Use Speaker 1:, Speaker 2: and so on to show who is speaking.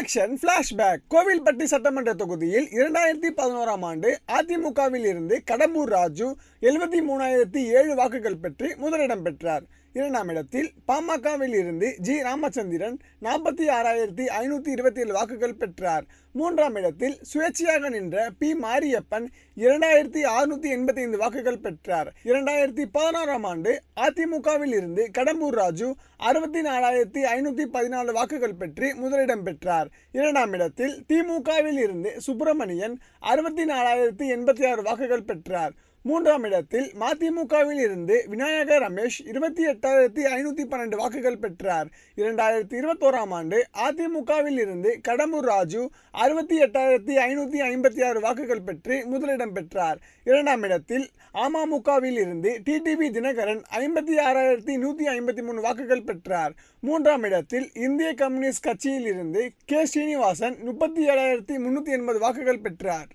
Speaker 1: Election flashback. Kovilpatti சட்டமன்ற தொகுதியில் 2011ஆம் ஆண்டு அதிமுகவில் இருந்து கடம்பூர் ராஜு 73,007 வாக்குகள் பெற்று முதலிடம் பெற்றார். இரண்டாம் இடத்தில் பாமகவில் இருந்து ஜி. ராமச்சந்திரன் 46,527 வாக்குகள் பெற்றார். மூன்றாம் இடத்தில் சுயேட்சையாக நின்ற பி. மாரியப்பன் 2,685 வாக்குகள் பெற்றார். 2016ஆம் ஆண்டு அதிமுகவில் இருந்து கடம்பூர் ராஜு 64,514 வாக்குகள் பெற்று முதலிடம் பெற்றார். இரண்டாம் இடத்தில் திமுகவில் இருந்து சுப்பிரமணியன் 64,086 வாக்குகள் பெற்றார். மூன்றாம் இடத்தில் மதிமுகவில் இருந்து விநாயக ரமேஷ் 28,512 வாக்குகள் பெற்றார். 2021ஆம் ஆண்டு அதிமுகவில் இருந்து கடம்பூர் ராஜு 68,556 வாக்குகள் பெற்று முதலிடம் பெற்றார். இரண்டாம் இடத்தில் அமமுகவில் இருந்து டிடிவி தினகரன் 56,153 வாக்குகள் பெற்றார். மூன்றாம் இடத்தில் இந்திய கம்யூனிஸ்ட் கட்சியில் இருந்து கே. ஸ்ரீனிவாசன் 37,380 வாக்குகள் பெற்றார்.